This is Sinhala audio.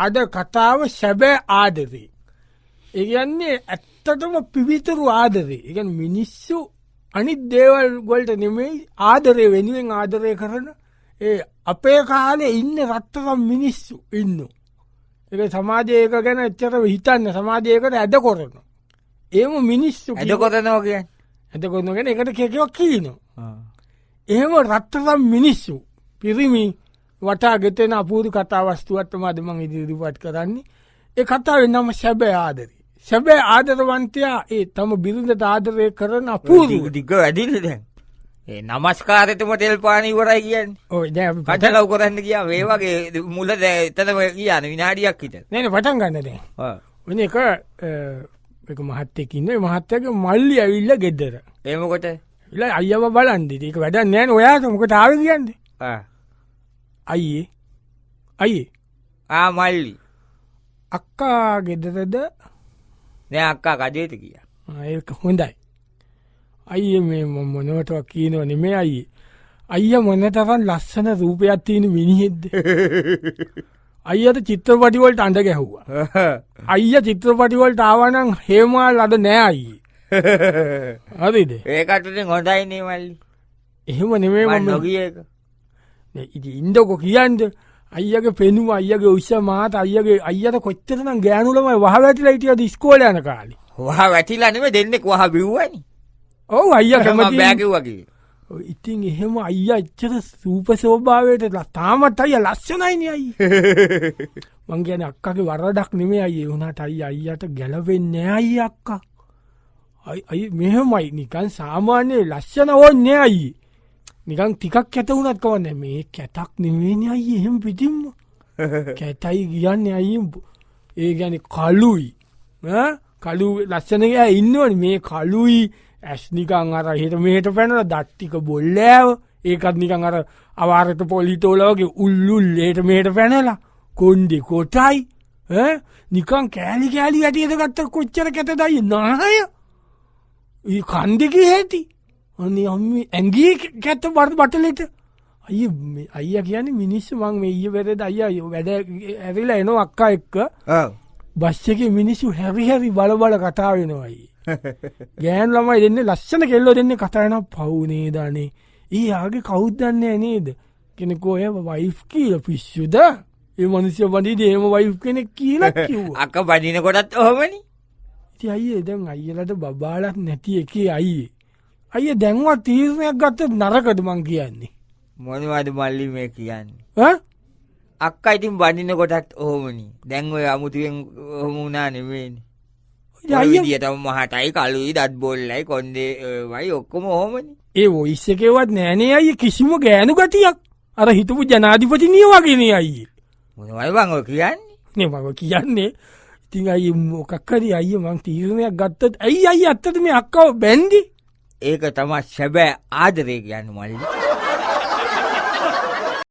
අද කතාව සැබෑ ආදරේ. ඒ කියන්නේ ඇත්තටම පිවිතුරු ආදරේ. ඒ කියන්නේ මිනිස්සු අනිත් දේවල් වලට නෙමෙයි ආදරේ වෙනුවෙන් ආදරය කරන ඒ අපේ කාලේ ඉන්න රත්තරන් මිනිස්සු ඉන්නෝ. ඒක සමාජයේ ඒක ගැන එච්චර හිතන්නේ සමාජයේ ඒකට ඇද කරනවා. එහෙම මිනිස්සු ඇද කරනවා කියන්නේ ඇද කරනවා කියන්නේ ඒකට කේකවක් කියනවා. එහෙම රත්තරන් මිනිස්සු පිරිමි වටා ගෙතෙන අපූර්ව කතා වස්තුවක් තමයි මම ඉදිරිපත් කරන්නේ. ඒ කතාවේ නම සැබෑ ආදරේ. සැබෑ ආදරවන්තයා ඒ තම බිරිඳට ආදරය කරන අපූර්ව ටික වැඩිනේ දැන්. ඒ නමස්කාරෙතම තෙල් පාන ඉවරයි කියන්නේ. ඔය දැන් කටලව් කරන්න ගියා මේ වගේ මුල එතනම කියන්නේ විනාඩියක් විතර. නේ නේ පටන් ගන්න දැන්. ඔව්. වෙන එක මහත්තයෙක් ඉන්නේ මහත්තයාගේ මල්ලි ඇවිල්ලා ගෙදර. ඒ මොකට? ඉතින් අයියව බලන්නේ. ඒක වැඩක් නෑ නේ ඔයාට මොකට ආවේ කියන්නේ? අයියේ මල්ලි අක්කා ගෙදරද? නෑ අක්කා කඩේට ගියා. ඒක හොඳයි. අයියේ මේ මොනවටවත් කියනව නෙමෙයි අයියේ. අයියා මොනතරම් ලස්සන රූපයක් තියෙන මිනිහෙක්ද? අයියාට චිත්‍රපටි වලට අඬ ගැහුවා. අයියා චිත්‍රපටි වලට ආවා නම් හේමාල් අද නෑ අයියේ. හරිද? ඒකට ඉතින් හොඳයි නේ මල්ලි. එහෙම නෙමෙයි මම නොගිය එක. නේ ඉතින් ඉන්නකො කියන්නේ අයියාගේ පෙනුම අයියාගේ උස්ස මාත අයියාට කොච්චරනම් ගෑනු ළමයි වහ වැටිලා හිටියද ඉස්කෝලේ යන කාලේ. වහ වැටිලා නෙමෙයි දෙන්නෙක් වහ බිව්වනේ. ඔව් අයියා කැමති බෑ කිව්වා කිව්වේ. ඉතින් එහෙම අයියා එච්චර රූප ස්වභාවයට තාමත් අයියා ලස්සනයිනේ අයියේ. මං කියන්නේ අක්කාගේ වරදක් නෙමෙයි අයියේ. උනාට අයියාට ගැලවෙන්නේ නෑ අයියා අක්කා. අයි මෙහෙමයි නිකන් සාමාන්‍ය ලස්සන ඕනේ අයියේ. නිකන් ටිකක් කැත වුණත් කවන්නේ මේ කැතක් නෙමෙයිනේ අයියේ එහෙම පිටින්ම. කැතයි කියන්නේ අයියේ. ඒ කියන්නේ කළුයි. කළු ලස්සන ගෑ ඉන්නවනේ මේ කළුයි ඇස් නිකන් අර හෙට මෙහෙට පැනලා දත් ටික බොල්ලෑව. ඒකත් නිකන් අර අවාරට පොලිතෝල වගේ උල්ලුල් හෙට මෙහෙට පැනලා කොණ්ඩේ කොටයි. නිකන් කෑලි වැටියද ගත්ත කොච්චර කැතද අයියේ නාය. ඊ කන්දේ හැටි. අනේ අම්මේ ඇඟේ කැත බටලෙට. අයියා කියන්නේ මිනිස්සු මං මේ ඊයේ වෙරේද අයියා වැඩ ඇවිල්ලා එනවා අක්කා එක්ක. ඔව්. බස් එකේ මිනිස්සු හැරි බල කතා වෙනවා අයියේ. ගෑනු ළමයි දෙන්නේ ලස්සන කෙල්ලෝ දෙන්නේ කතා වෙනවා පව් නේද අනේ. ඊ ආගේ කවුද දන්නේ නේද? කෙනෙකෝ ඒ වයිෆ් කියලා පිස්සුද? ඒ මිනිස්සු වඳින්නේ එහෙම වයිෆ් කෙනෙක් කියලා කිව්වා. අක්ක බඩින කොටත් ඔහොමනේ. ඉතින් අයියේ දැන් අයියලට බබාලක් නැති එකේ අයියේ. අයියේ දැන්වත් තීරණයක් ගත්තොත් නරකද මං කියන්නේ. මොනවද මල්ලි මේ කියන්නේ? අක්කා ඉතින් බඩින කොටත් ඔහොමනේ. දැන් ඔය අමුතුවෙන් ඔහොම වුණා නෙමෙයිනේ. අයියා විදියටම මහටයි කළුයි දත් බොල්ලයි කොණ්ඩේ වයි ඔක්කොම ඔහොමනේ. ඒ වොයිස් එකේවත් නෑනේ අයියේ කිසිම ගෑනු ගතියක්. අර හිටපු ජනාධිපතිනිය වගේනේ අයියේ. මොනවද බං ඔය කියන්නේ? නේ මම කියන්නේ ඉතින් අයියේ මොකක් හරි අයියේ මං තීරණයක් ගත්තොත් ඇයි අයියේ අත්තට මේ අක්කව බැන්දි? ඒක තමයි සැබෑ ආදරේ කියන්නේ මල්ලි.